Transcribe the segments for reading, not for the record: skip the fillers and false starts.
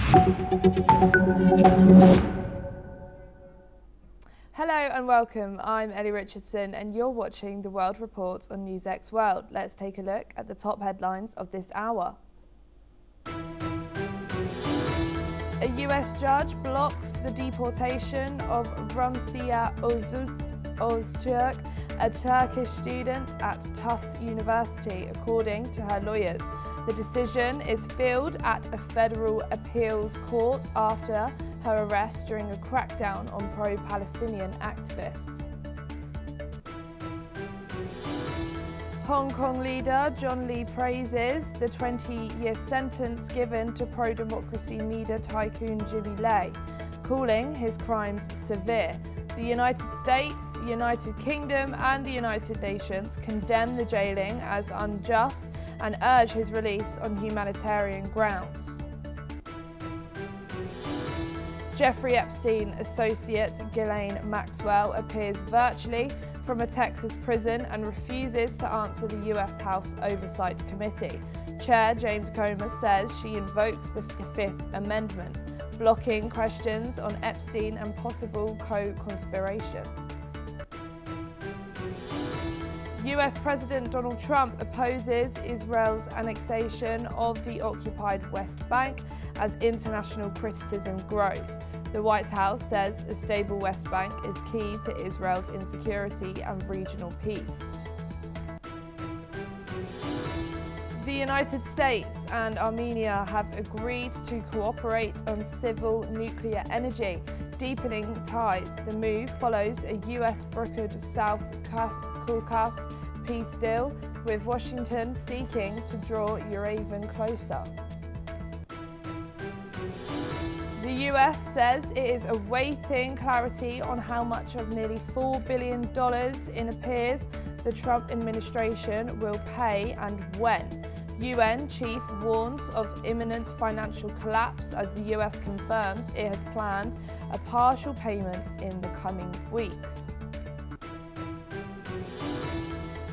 Hello and welcome, I'm Ellie Richardson and you're watching The World Report on NewsX World. Let's take a look at the top headlines of this hour. A US judge blocks the deportation of Rumsiya Öztürk, a Turkish student at Tufts University, according to her lawyers. The decision is filed at a federal appeals court after her arrest during a crackdown on pro-Palestinian activists. Hong Kong leader John Lee praises the 20-year sentence given to pro-democracy media tycoon Jimmy Lai, calling his crimes severe. The United States, United Kingdom and the United Nations condemn the jailing as unjust and urge his release on humanitarian grounds. Jeffrey Epstein associate Ghislaine Maxwell appears virtually from a Texas prison and refuses to answer the US House Oversight Committee. Chair James Comer says she invokes the Fifth Amendment, blocking questions on Epstein and possible co-conspirations. US President Donald Trump opposes Israel's annexation of the occupied West Bank as international criticism grows. The White House says a stable West Bank is key to Israel's insecurity and regional peace. The United States and Armenia have agreed to cooperate on civil nuclear energy, deepening ties. The move follows a US-brokered South Caucasus peace deal, with Washington seeking to draw Yerevan closer. The US says it is awaiting clarity on how much of nearly $4 billion it appears the Trump administration will pay and when. UN chief warns of imminent financial collapse as the US confirms it has planned a partial payment in the coming weeks.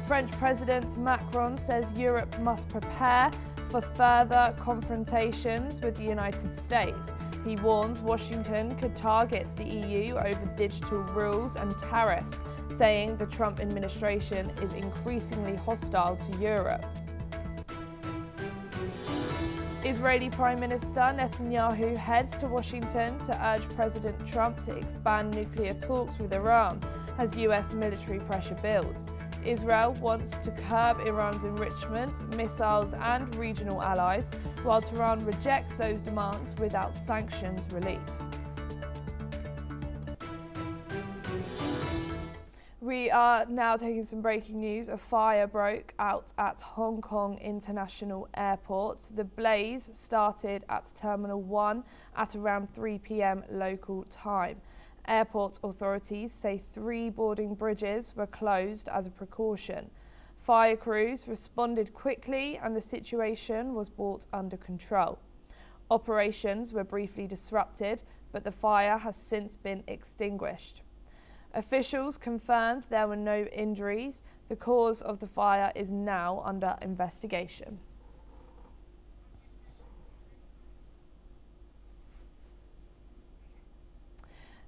French President Macron says Europe must prepare for further confrontations with the United States. He warns Washington could target the EU over digital rules and tariffs, saying the Trump administration is increasingly hostile to Europe. Israeli Prime Minister Netanyahu heads to Washington to urge President Trump to expand nuclear talks with Iran as US military pressure builds. Israel wants to curb Iran's enrichment, missiles and regional allies, while Tehran rejects those demands without sanctions relief. We are now taking some breaking news. A fire broke out at Hong Kong International Airport. The blaze started at Terminal 1 at around 3 p.m. local time. Airport authorities say 3 boarding bridges were closed as a precaution. Fire crews responded quickly and the situation was brought under control. Operations were briefly disrupted, but the fire has since been extinguished. Officials confirmed there were no injuries. The cause of the fire is now under investigation.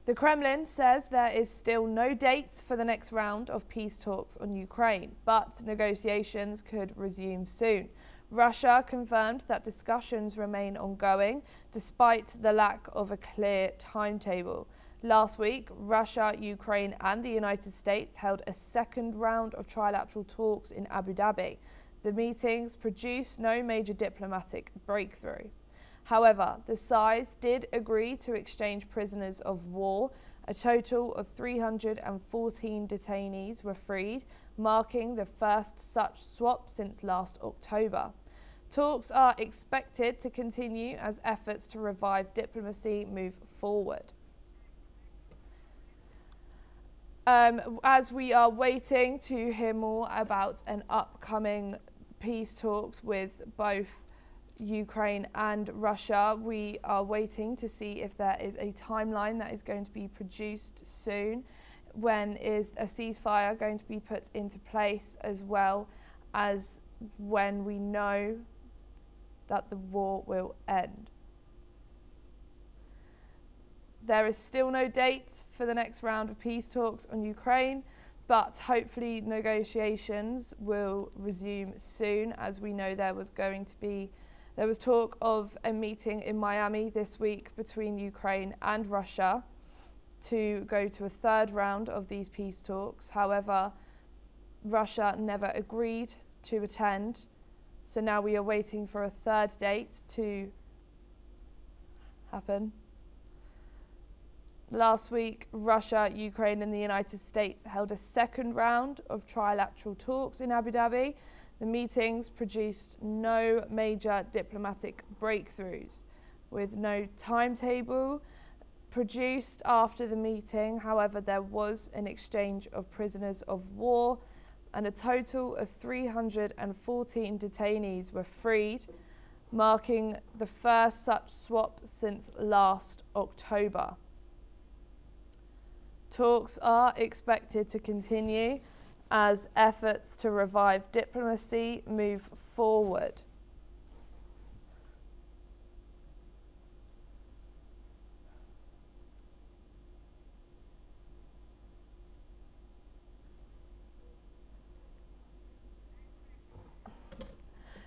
The Kremlin says there is still no date for the next round of peace talks on Ukraine, but negotiations could resume soon. Russia confirmed that discussions remain ongoing despite the lack of a clear timetable. Last week, Russia, Ukraine and the United States held a second round of trilateral talks in Abu Dhabi. The meetings produced no major diplomatic breakthrough. However, the sides did agree to exchange prisoners of war. A total of 314 detainees were freed, marking the first such swap since last October. Talks are expected to continue as efforts to revive diplomacy move forward. As we are waiting to hear more about an upcoming peace talks with both Ukraine and Russia, we are waiting to see if there is a timeline that is going to be produced soon. When is a ceasefire going to be put into place, as well as when we know that the war will end? there is still no date for the next round of peace talks on Ukraine, but hopefully negotiations will resume soon. As we know, there was talk of a meeting in Miami this week between Ukraine and Russia to go to a third round of these peace talks. However, Russia never agreed to attend, so now we are waiting for a third date to happen. Last week, Russia, Ukraine and the United States held a second round of trilateral talks in Abu Dhabi. The meetings produced no major diplomatic breakthroughs, with no timetable produced after the meeting. However, there was an exchange of prisoners of war, and a total of 314 detainees were freed, marking the first such swap since last October. Talks are expected to continue as efforts to revive diplomacy move forward.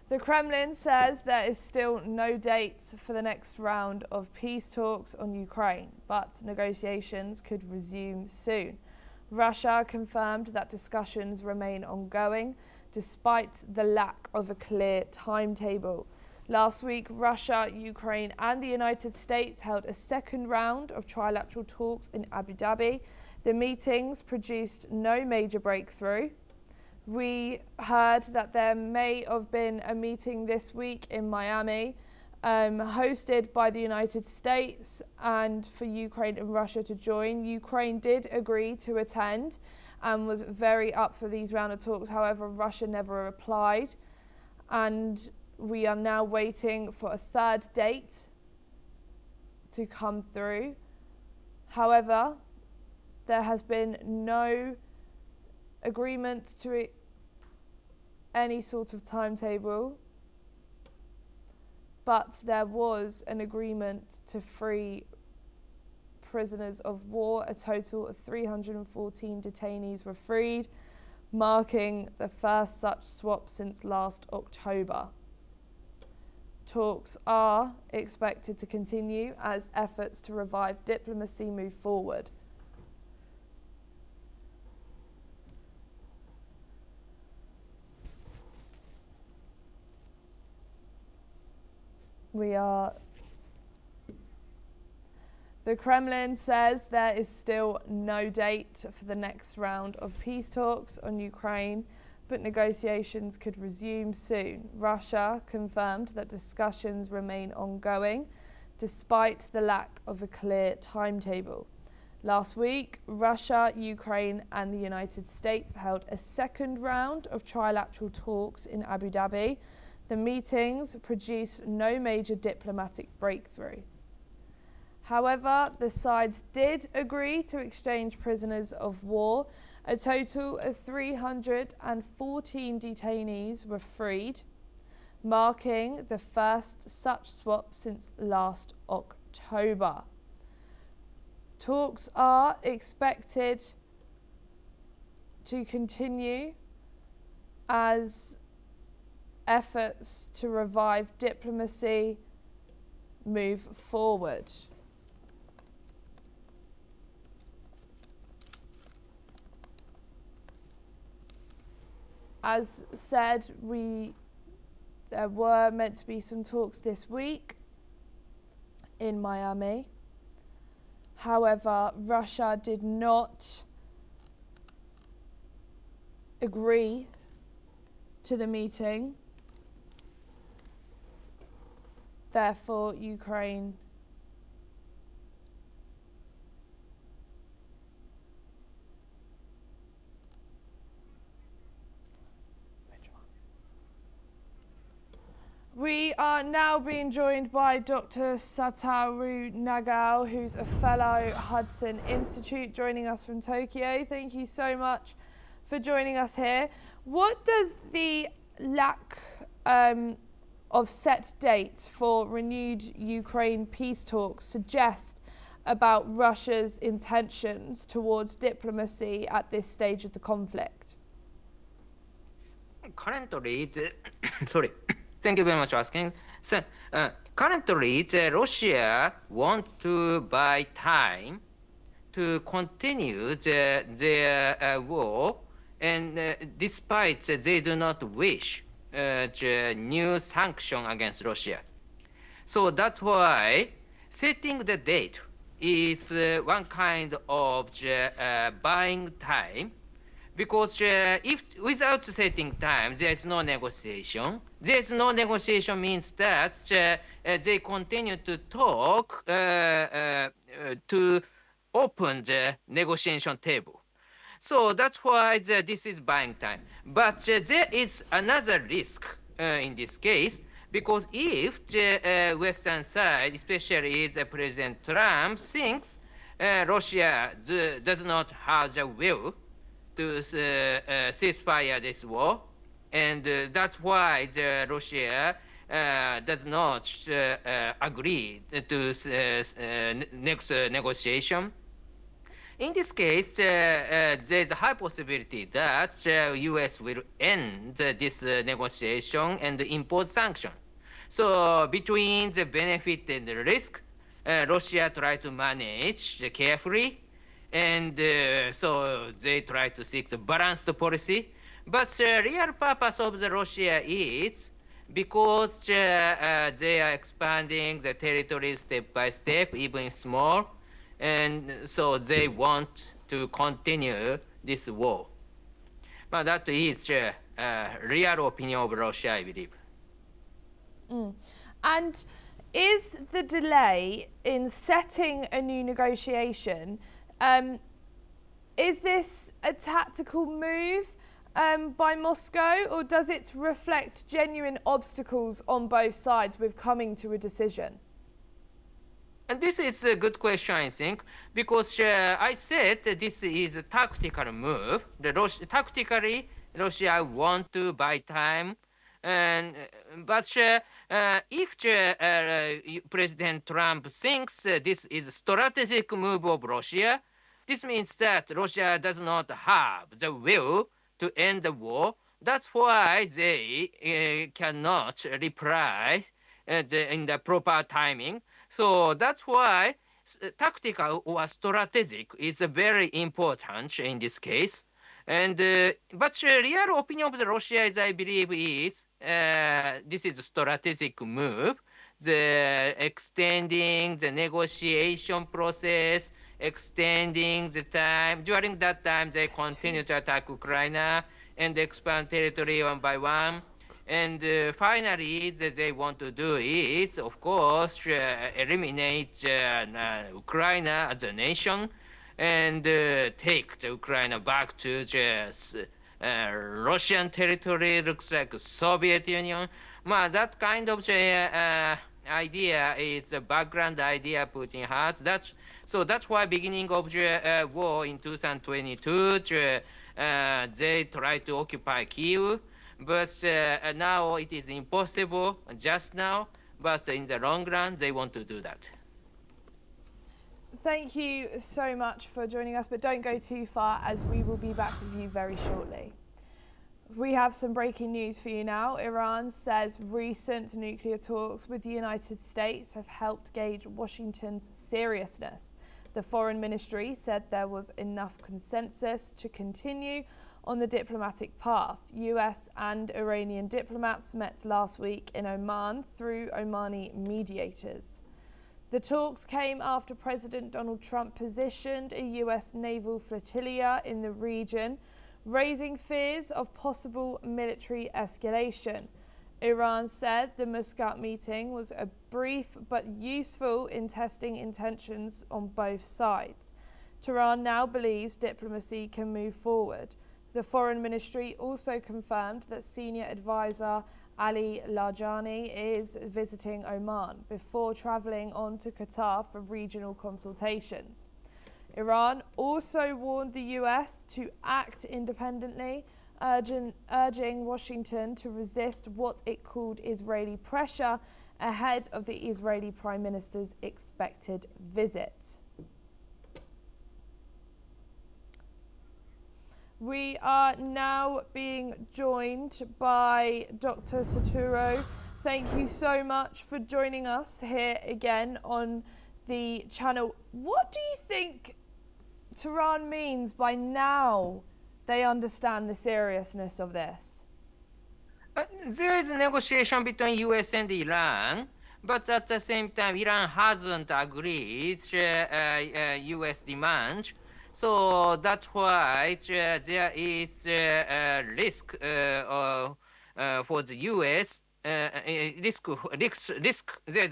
The Kremlin says there is still no date for the next round of peace talks on Ukraine, but negotiations could resume soon. Russia confirmed that discussions remain ongoing despite the lack of a clear timetable. Last week, Russia, Ukraine and the United States held a second round of trilateral talks in Abu Dhabi. The meetings produced no major breakthrough. We heard that there may have been a meeting this week in Miami, hosted by the United States, and for Ukraine and Russia to join. Ukraine did agree to attend and was very up for these round of talks. However, Russia never replied, and we are now waiting for a third date to come through. However, there has been no agreement to any sort of timetable, but there was an agreement to free prisoners of war. A total of 314 detainees were freed, marking the first such swap since last October. Talks are expected to continue as efforts to revive diplomacy move forward. The Kremlin says there is still no date for the next round of peace talks on Ukraine, but negotiations could resume soon. Russia confirmed that discussions remain ongoing despite the lack of a clear timetable. Last week, Russia, Ukraine and the United States held a second round of trilateral talks in Abu Dhabi. The meetings produced no major diplomatic breakthrough. However, the sides did agree to exchange prisoners of war. A total of 314 detainees were freed, marking the first such swap since last October. Talks are expected to continue as efforts to revive diplomacy move forward. As said, there were meant to be some talks this week in Miami. However, Russia did not agree to the meeting. Therefore, Ukraine We are now being joined by Dr. Satoru Nagao, who's a fellow Hudson Institute, joining us from Tokyo. Thank you so much for joining us here. What does the lack of set dates for renewed Ukraine peace talks suggest about Russia's intentions towards diplomacy at this stage of the conflict? Currently, sorry, thank you very much for asking. So, currently, Russia wants to buy time to continue their war, and despite they do not wish the new sanction against Russia. So that's why setting the date is one kind of buying time, because if without setting time there is no negotiation. There is no negotiation means that they continue to talk to open the negotiation table. So that's why this is buying time. But there is another risk in this case, because if the Western side, especially the President Trump, thinks Russia does not have the will to ceasefire this war, and that's why the Russia does not agree to next negotiation. In this case, there's a high possibility that U.S. will end this negotiation and impose sanctions. So between the benefit and the risk, Russia try to manage carefully, and so they try to seek the balanced policy. But the real purpose of the Russia is because they are expanding the territory step by step, even small, and so they want to continue this war. But that is the real opinion of Russia, I believe. And is the delay in setting a new negotiation, is this a tactical move by Moscow, or does it reflect genuine obstacles on both sides with coming to a decision? And this is a good question, I think, because I said that this is a tactical move. Tactically, Russia want to buy time, and but if President Trump thinks this is a strategic move of Russia, this means that Russia does not have the will to end the war. That's why they cannot reply in the proper timing. So that's why tactical or strategic is very important in this case. And but the real opinion of the Russia is, I believe, is this is a strategic move. The extending the negotiation process, extending the time. During that time, they continue to attack Ukraine and expand territory one by one. And finally, they want to do is, of course, eliminate Ukraine as a nation and take the Ukraine back to the Russian territory, looks like Soviet Union. That kind of idea is a background idea Putin has. That's why beginning of the war in 2022, they try to occupy Kyiv. But now it is impossible just now, but in the long run, they want to do that. Thank you so much for joining us, but don't go too far as we will be back with you very shortly. We have some breaking news for you now. Iran says recent nuclear talks with the United States have helped gauge Washington's seriousness. The Foreign Ministry said there was enough consensus to continue on the diplomatic path. US and Iranian diplomats met last week in Oman through Omani mediators. The talks came after President Donald Trump positioned a US naval flotilla in the region, raising fears of possible military escalation. Iran said the Muscat meeting was a brief but useful in testing intentions on both sides. Tehran now believes diplomacy can move forward. The Foreign Ministry also confirmed that senior advisor Ali Lajani is visiting Oman before travelling on to Qatar for regional consultations. Iran also warned the US to act independently, urging Washington to resist what it called Israeli pressure ahead of the Israeli Prime Minister's expected visit. We are now being joined by Dr. Saturo. Thank you so much for joining us here again on the channel. What do you think Tehran means by now they understand the seriousness of this? There is a negotiation between US and Iran, but at the same time, Iran hasn't agreed US demand. So that's why there is a risk for the US. There's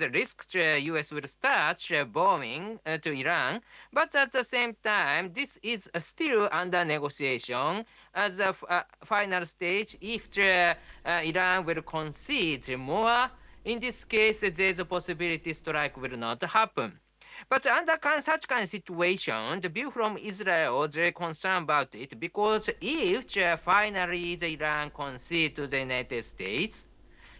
a risk US will start bombing to Iran, but at the same time, this is still under negotiation as a final stage. If Iran will concede more, in this case, there's a possibility strike will not happen. But under such kind of situation, the view from Israel is very concerned about it because if finally the Iran concede to the United States,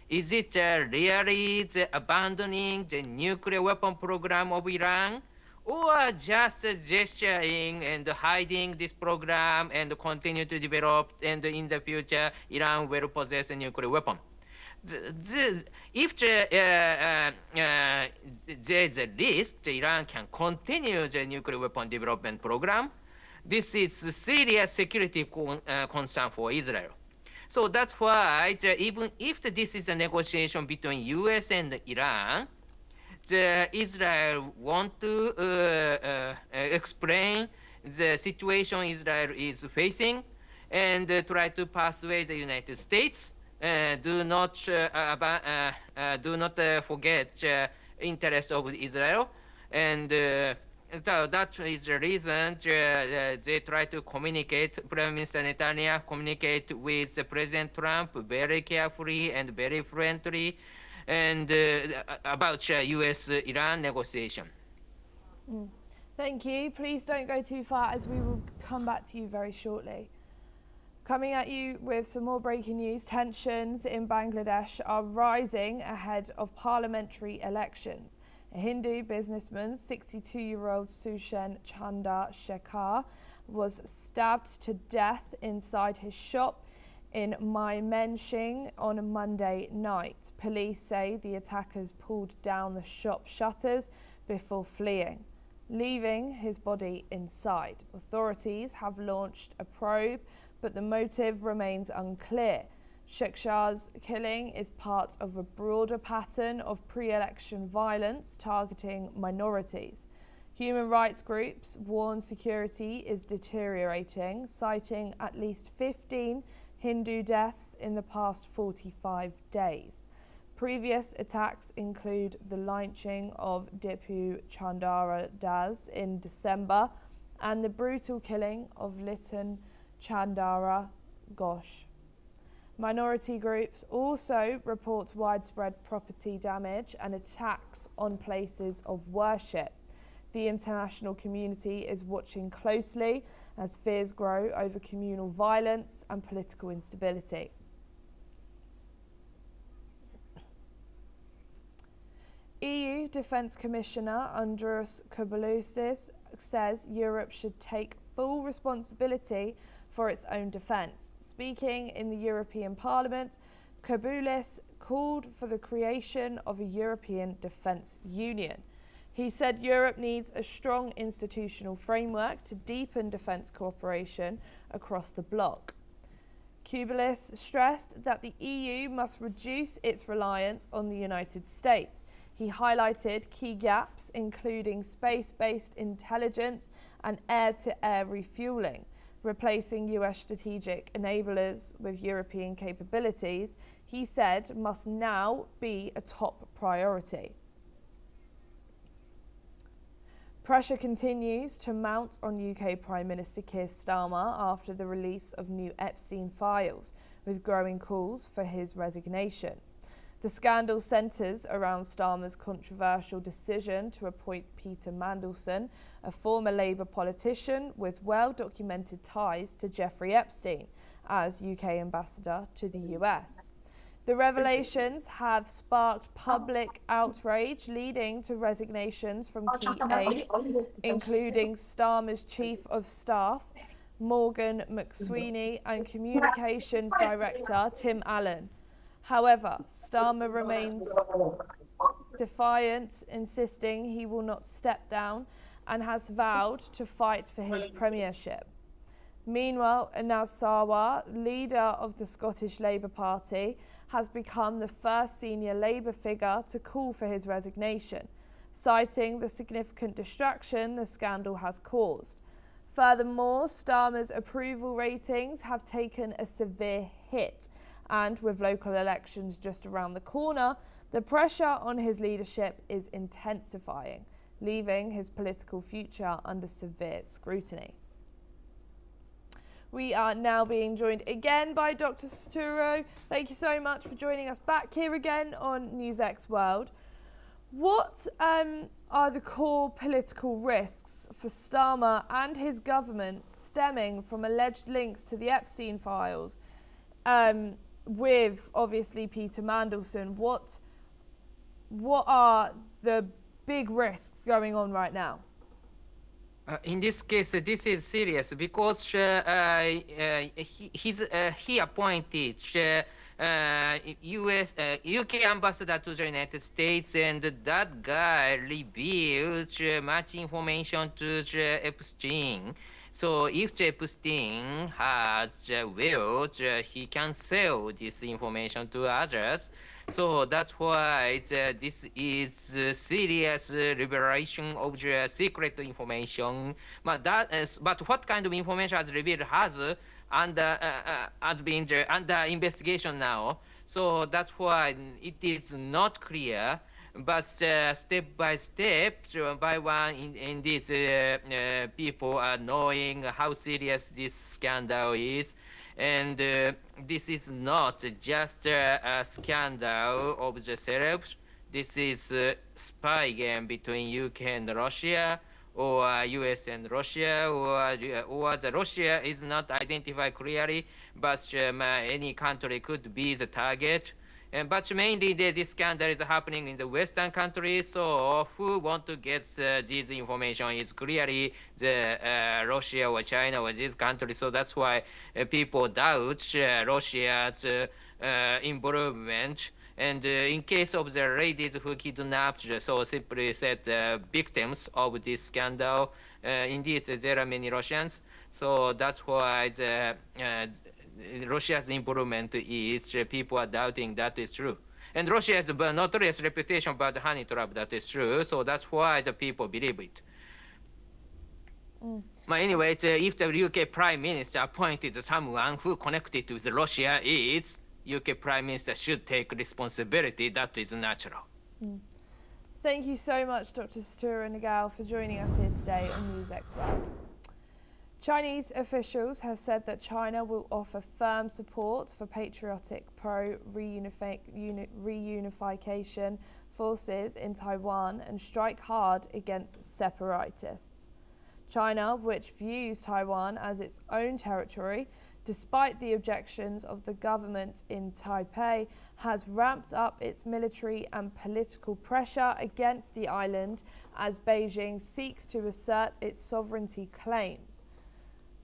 is it really abandoning the nuclear weapon program of Iran, or just gesturing and hiding this program and continue to develop, and in the future Iran will possess a nuclear weapon? If there's a risk Iran can continue the nuclear weapon development program, this is a serious security concern for Israel. So that's why even if this is a negotiation between US and Iran, Israel want to explain the situation Israel is facing and try to persuade the United States. Do not forget interest of Israel, and that is the reason they try to communicate. Prime Minister Netanyahu communicate with President Trump very carefully and very friendly, and about U.S.-Iran negotiation. Thank you. Please don't go too far, as we will come back to you very shortly. Coming at you with some more breaking news. Tensions in Bangladesh are rising ahead of parliamentary elections. A Hindu businessman, 62-year-old Sushen Chanda Shekhar, was stabbed to death inside his shop in Mymensingh on Monday night. Police say the attackers pulled down the shop shutters before fleeing, leaving his body inside. Authorities have launched a probe, but the motive remains unclear. Shekhar's killing is part of a broader pattern of pre-election violence targeting minorities. Human rights groups warn security is deteriorating, citing at least 15 Hindu deaths in the past 45 days. Previous attacks include the lynching of Dipu Chandara Das in December and the brutal killing of Litan Chandara Ghosh. Minority groups also report widespread property damage and attacks on places of worship. The international community is watching closely as fears grow over communal violence and political instability. EU Defence Commissioner Andrius Kubilius says Europe should take full responsibility for its own defence. Speaking in the European Parliament, Kubilius called for the creation of a European Defence Union. He said Europe needs a strong institutional framework to deepen defence cooperation across the bloc. Kubilius stressed that the EU must reduce its reliance on the United States. He highlighted key gaps, including space-based intelligence and air-to-air refuelling. Replacing US strategic enablers with European capabilities, he said, must now be a top priority. Pressure continues to mount on UK Prime Minister Keir Starmer after the release of new Epstein files, with growing calls for his resignation. The scandal centres around Starmer's controversial decision to appoint Peter Mandelson, a former Labour politician with well-documented ties to Jeffrey Epstein, as UK ambassador to the US. The revelations have sparked public outrage, leading to resignations from key aides, including Starmer's chief of staff, Morgan McSweeney, and Communications Director Tim Allen. However, Starmer remains defiant, insisting he will not step down and has vowed to fight for his premiership. Meanwhile, Anas Sarwar, leader of the Scottish Labour Party, has become the first senior Labour figure to call for his resignation, citing the significant distraction the scandal has caused. Furthermore, Starmer's approval ratings have taken a severe hit, and with local elections just around the corner, the pressure on his leadership is intensifying, leaving his political future under severe scrutiny. We are now being joined again by Dr. Saturo. Thank you so much for joining us back here again on NewsX World. What are the core political risks for Starmer and his government stemming from alleged links to the Epstein files with, obviously, Peter Mandelson? What are the big risks going on right now? In this case, this is serious because he appointed UK ambassador to the United States, and that guy revealed much information to Epstein. So if Epstein has will, he can sell this information to others. So that's why this is serious revelation of the secret information. But what kind of information has revealed has been under investigation now. So that's why it is not clear. But step by step, by one, in these people are knowing how serious this scandal is. And this is not just a scandal of the celebs. This is a spy game between UK and Russia, or US and Russia, or the Russia is not identified clearly, but any country could be the target. But mainly this scandal is happening in the Western countries, so who want to get this information is clearly the Russia or China or this country. So that's why people doubt Russia's involvement. And in case of the ladies who kidnapped, so simply said victims of this scandal, indeed there are many Russians. So that's why the Russia's involvement is people are doubting that is true. And Russia has a notorious reputation about the honey trap that is true, so that's why the people believe it. But anyway, if the UK Prime Minister appointed someone who connected to the Russia, is UK Prime Minister should take responsibility. That is natural. Thank you so much, Dr. Satura Nagal, for joining us here today on NewsX World. Chinese officials have said that China will offer firm support for patriotic pro-reunification forces in Taiwan and strike hard against separatists. China, which views Taiwan as its own territory, despite the objections of the government in Taipei, has ramped up its military and political pressure against the island as Beijing seeks to assert its sovereignty claims.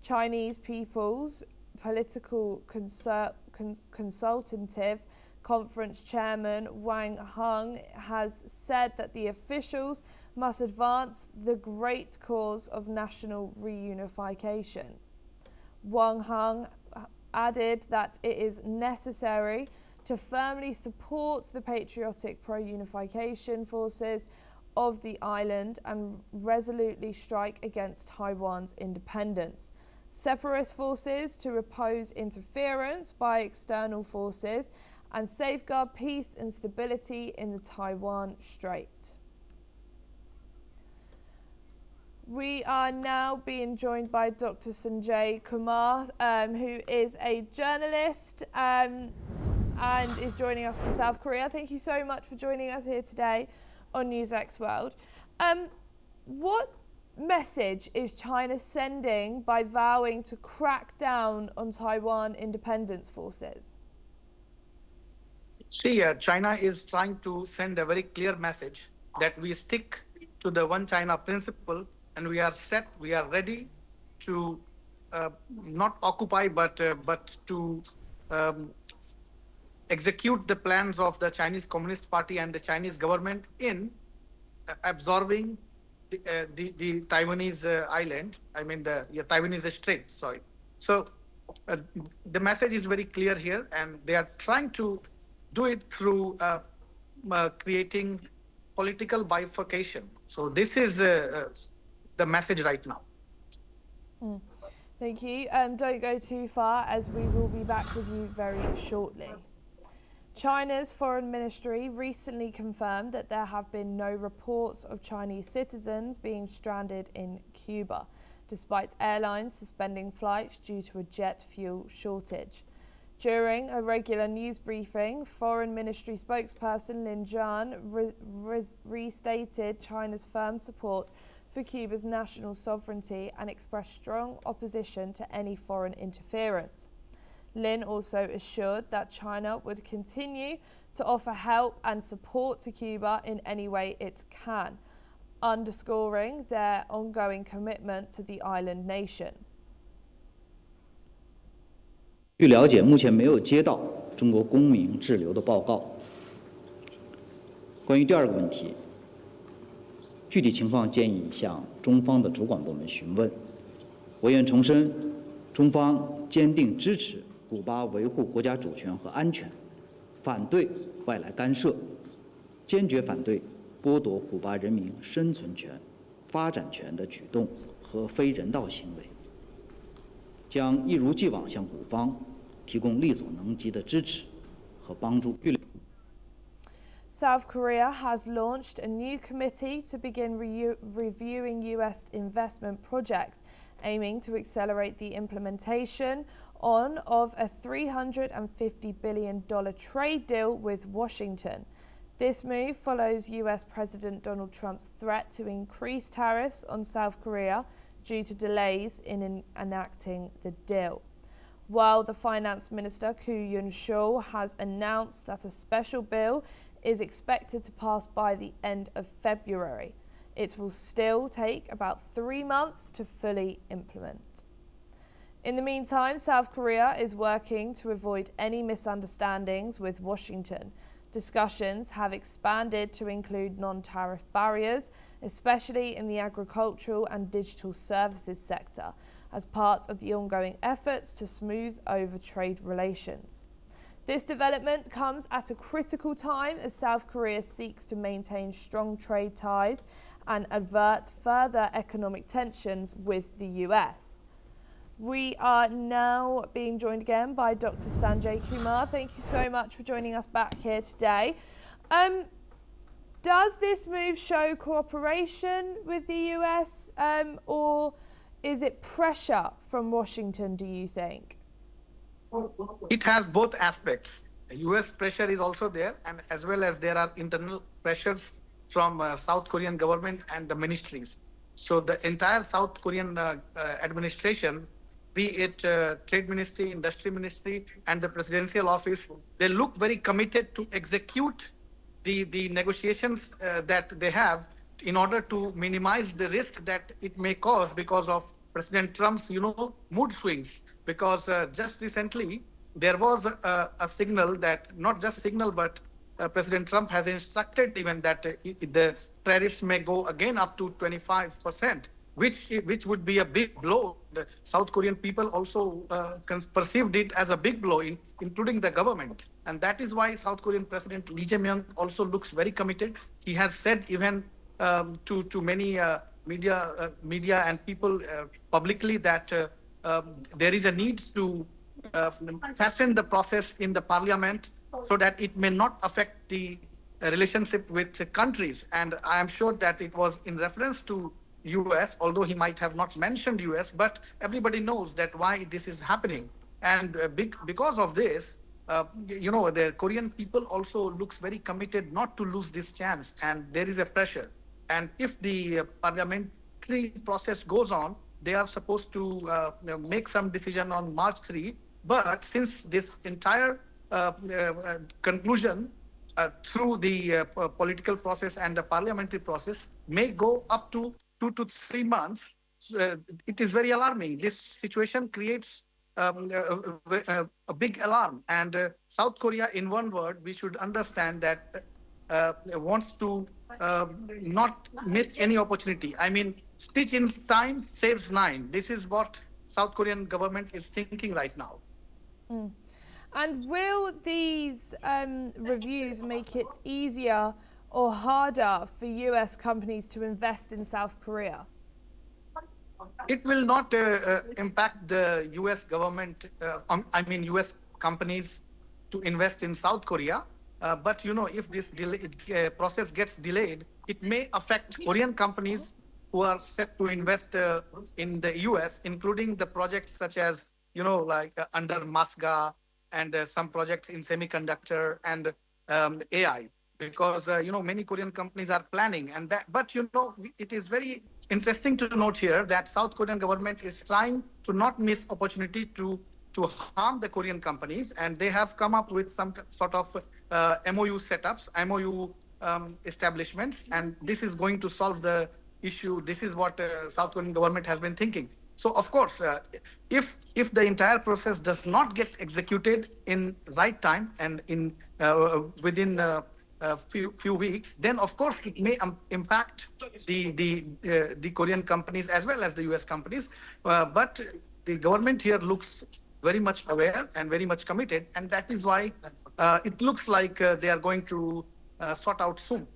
Chinese People's Political Consultative Conference Chairman Wang Heng has said that the officials must advance the great cause of national reunification. Wang Heng added that it is necessary to firmly support the patriotic pro-unification forces of the island and resolutely strike against Taiwan's independence. Separatist forces to oppose interference by external forces and safeguard peace and stability in the Taiwan Strait. We are now being joined by Dr. Sanjay Kumar, who is a journalist and is joining us from South Korea. Thank you so much for joining us here today on NewsX World. What message is China sending by vowing to crack down on Taiwan independence forces? See, China is trying to send a very clear message that we stick to the one China principle, and we are ready to not occupy, but to um, execute the plans of the Chinese Communist Party and the Chinese government in absorbing the Taiwanese island. I mean the Taiwanese strait. Sorry. So the message is very clear here, and they are trying to do it through creating political bifurcation. So this is the message right now. Thank you. Don't go too far, as we will be back with you very shortly. China's foreign ministry recently confirmed that there have been no reports of Chinese citizens being stranded in Cuba, despite airlines suspending flights due to a jet fuel shortage. During a regular news briefing, Foreign Ministry spokesperson Lin Jian restated China's firm support for Cuba's national sovereignty and expressed strong opposition to any foreign interference. Lin also assured that China would continue to offer help and support to Cuba in any way it can, underscoring their ongoing commitment to the island nation. 据了解，目前没有接到中国公民滞留的报告。关于第二个问题，具体情况建议向中方的主管部门询问。我愿重申，中方坚定支持古巴维护国家主权和安全，反对外来干涉，坚决反对剥夺古巴人民生存权、发展权的举动和非人道行为，将一如既往向古方提供力所能及的支持和帮助。 South Korea has launched a new committee to begin reviewing US investment projects, aiming to accelerate the implementation of a $350 billion trade deal with Washington. This move follows US President Donald Trump's threat to increase tariffs on South Korea due to delays in enacting the deal. While the Finance Minister Koo Yoon-chol has announced that a special bill is expected to pass by the end of February, it will still take about 3 months to fully implement. In the meantime, South Korea is working to avoid any misunderstandings with Washington. Discussions have expanded to include non-tariff barriers, especially in the agricultural and digital services sector, as part of the ongoing efforts to smooth over trade relations. This development comes at a critical time as South Korea seeks to maintain strong trade ties and avert further economic tensions with the US. We are now being joined again by Dr. Sanjay Kumar. Thank you so much for joining us back here today. Does this move show cooperation with the US or is it pressure from Washington, do you think? It has both aspects. US pressure is also there, and as well as there are internal pressures from South Korean government and the ministries. So the entire South Korean administration, be it trade ministry, industry ministry, and the presidential office, they look very committed to execute the negotiations that they have in order to minimize the risk that it may cause because of President Trump's, mood swings. Because just recently, there was a signal that, not just signal, but President Trump has instructed even that the tariffs may go again up to 25%, which would be a big blow. The South Korean people also perceived it as a big blow, including the government. And that is why South Korean President Lee Jae-myung also looks very committed. He has said even to many media and people publicly that there is a need to fasten the process in the parliament so that it may not affect the relationship with the countries. And I am sure that it was in reference to US, although he might have not mentioned US, but everybody knows that why this is happening. And because of this, the Korean people also looks very committed not to lose this chance, and there is a pressure. And if the parliamentary process goes on, they are supposed to make some decision on March 3. But since this entire conclusion through the political process and the parliamentary process may go up to 2 to 3 months, it is very alarming. This situation creates a big alarm. And South Korea, in one word, we should understand that wants to not miss any opportunity. I mean, stitch in time saves nine. This is what South Korean government is thinking right now. And will these reviews make it easier or harder for US companies to invest in South Korea? It will not impact the US government, US companies to invest in South Korea. But, if this process gets delayed, it may affect Korean companies who are set to invest in the US, including the projects such as, under MASGA and some projects in semiconductor and AI. Because, many Korean companies are planning and that, but, it is very interesting to note here that South Korean government is trying to not miss opportunity to harm the Korean companies, and they have come up with some sort of MOU setups, MOU establishments, and this is going to solve the issue. This is what South Korean government has been thinking. So, of course, if the entire process does not get executed in right time and in within a few weeks, then of course it may impact the Korean companies as well as the US companies. But the government here looks very much aware and very much committed, and that is why it looks like they are going to sort out soon.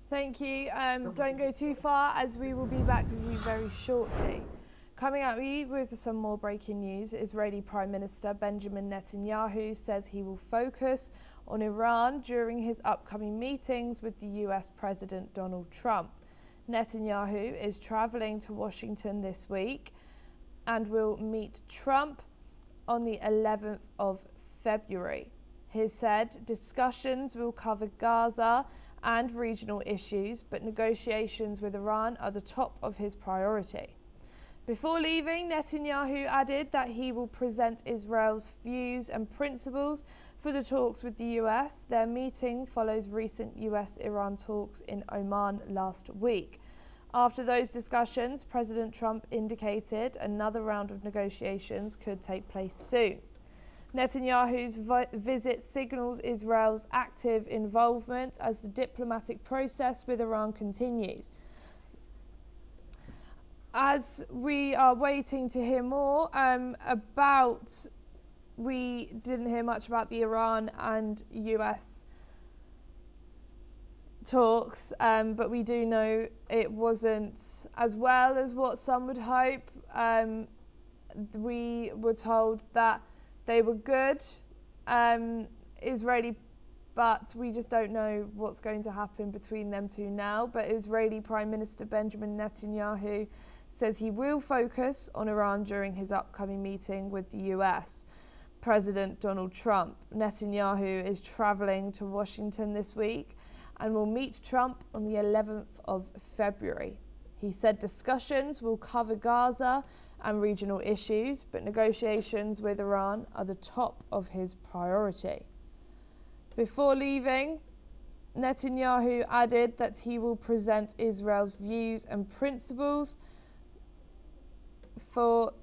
Thank you. Don't go too far, as we will be back with you very shortly. Coming at you with some more breaking news, Israeli Prime Minister Benjamin Netanyahu says he will focus on Iran during his upcoming meetings with the US President Donald Trump. Netanyahu is traveling to Washington this week and will meet Trump on the 11th of February. He said discussions will cover Gaza and regional issues, but negotiations with Iran are the top of his priority. Before leaving, Netanyahu added that he will present Israel's views and principles for the talks with the US. Their meeting follows recent US-Iran talks in Oman last week. After those discussions, President Trump indicated another round of negotiations could take place soon. Netanyahu's visit signals Israel's active involvement as the diplomatic process with Iran continues. As we are waiting to hear more we didn't hear much about the Iran and US talks, but we do know it wasn't as well as what some would hope. We were told that they were good, Israeli, but we just don't know what's going to happen between them two now. But Israeli Prime Minister Benjamin Netanyahu says he will focus on Iran during his upcoming meeting with the US President Donald Trump. Netanyahu is traveling to Washington this week and will meet Trump on the 11th of February. He said discussions will cover Gaza and regional issues, but negotiations with Iran are the top of his priority. Before leaving, Netanyahu added that he will present Israel's views and principles for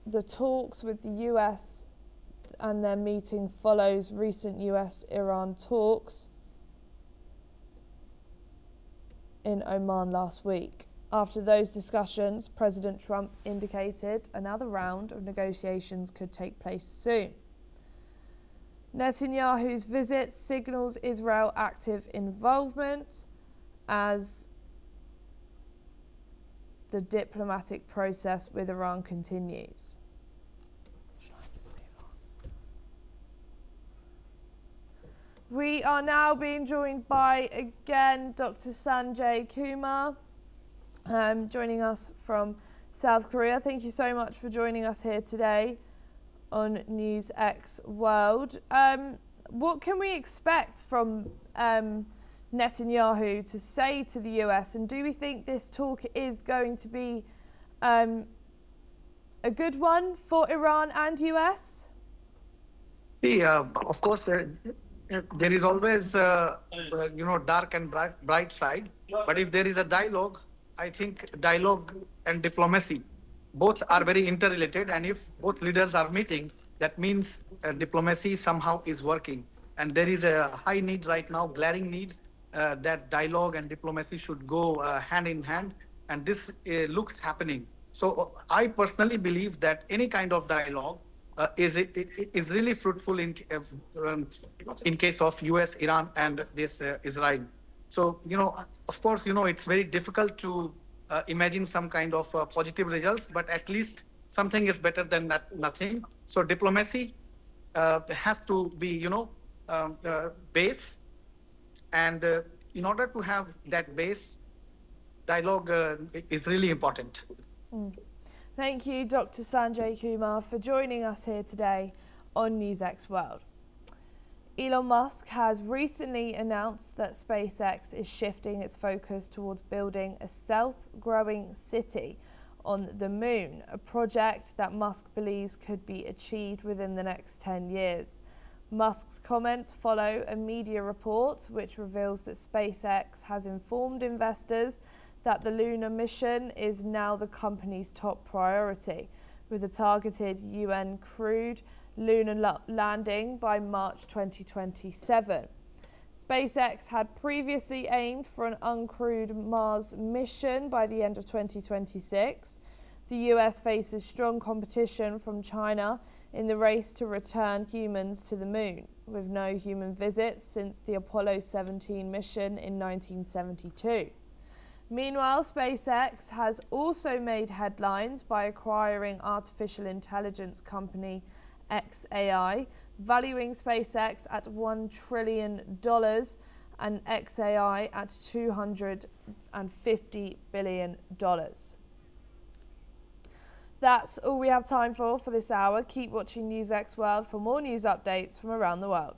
the talks with the US, and their meeting follows recent US-Iran talks in Oman last week. After those discussions, President Trump indicated another round of negotiations could take place soon. Netanyahu's visit signals Israel's active involvement as the diplomatic process with Iran continues. We are now being joined by, again, Dr. Sanjay Kumar, joining us from South Korea. Thank you so much for joining us here today on NewsX World. What can we expect from Netanyahu to say to the US, and do we think this talk is going to be a good one for Iran and US? Of course, there is always dark and bright side, but if there is a dialogue, I think dialogue and diplomacy both are very interrelated. And if both leaders are meeting, that means diplomacy somehow is working. And there is a high need right now, glaring need, that dialogue and diplomacy should go hand in hand. And this looks happening. So I personally believe that any kind of dialogue is really fruitful in case of US, Iran, and this Israel. So, of course, it's very difficult to imagine some kind of positive results, but at least something is better than nothing. So diplomacy has to be, base. And in order to have that base, dialogue is really important. Thank you, Dr. Sanjay Kumar, for joining us here today on NewsX World. Elon Musk has recently announced that SpaceX is shifting its focus towards building a self-growing city on the moon, a project that Musk believes could be achieved within the next 10 years. Musk's comments follow a media report which reveals that SpaceX has informed investors that the lunar mission is now the company's top priority, with a targeted UN crewed lunar landing by March 2027. SpaceX had previously aimed for an uncrewed Mars mission by the end of 2026. The US faces strong competition from China in the race to return humans to the moon, with no human visits since the Apollo 17 mission in 1972. Meanwhile, SpaceX has also made headlines by acquiring artificial intelligence company xAI, valuing SpaceX at $1 trillion and xAI at $250 billion. That's all we have time for this hour. Keep watching NewsX World for more news updates from around the world.